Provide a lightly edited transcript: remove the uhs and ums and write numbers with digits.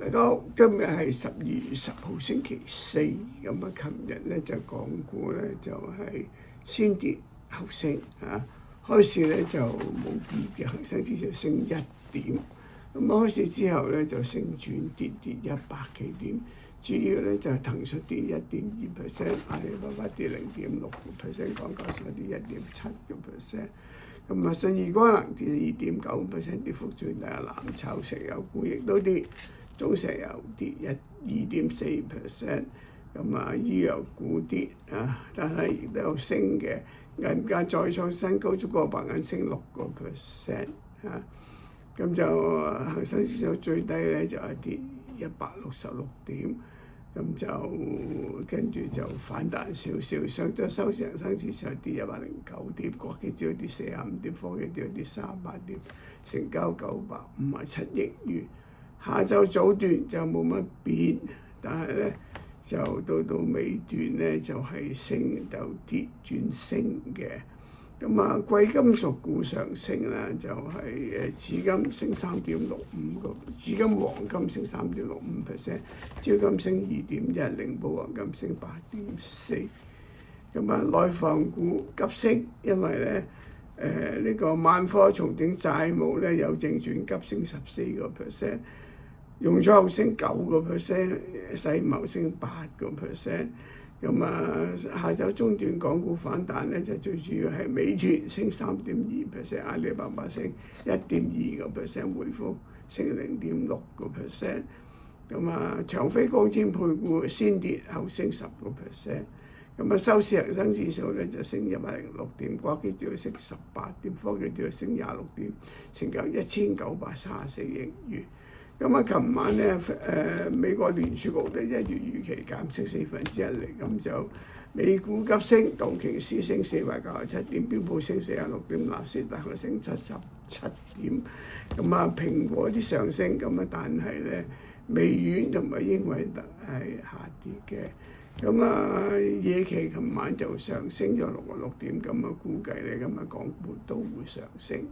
大家好，今日係12月10號星期四，咁啊，琴日咧就港股咧就係先跌後升啊，開市咧就冇跌嘅，恒生指數升1點，咁開市之後咧就升轉跌100幾點，主要咧就係騰訊跌1.2%，阿里巴巴跌0.6%，港交所跌1.7%。咁啊，信義光能跌2.9%，跌幅最大嘅藍籌石油股亦都跌，中石油跌2.4%，咁啊醫藥股跌啊，但係亦都有升嘅，銀價再創新高，中國白銀升6%啊，咁就恒生指數最低咧就係跌166點。咁就跟住就反彈少少，上週收市恒生指數跌109點，國企指數跌45點，科技指數跌38點，成交957億元。下晝早段就冇乜變，但係咧就到尾段咧就係升就跌轉升嘅。咁啊，貴金屬股上升啦，就係紫金升3.65個，紫金黃金升3.65%，招金升2.1，靈寶黃金升8.4。咁啊，內房股急升，因為咧呢個萬科重整債務咧有證券急升14%，融創升9%，世茂升8%。咁啊，下晝中段港股反彈咧，就最主要係美團升3.2%，阿里巴巴升1.2%，匯豐升0.6%。咁啊，長飛光纖配股先跌後升10%。咁啊，收市恒生指數咧就升106點，國企指數升18點，科技指數升26點，成交1934億元。咁啊，琴晚咧美國聯儲局咧1月預期減息1/4嚟，咁就美股急升，道瓊斯升497點，標普升46點，納斯達克升77點。咁啊，蘋果啲上升，咁啊，但係咧微軟同埋英偉達係下跌嘅。咁啊，夜期琴晚就上升咗66點，咁啊估計咧今日港股都會上升。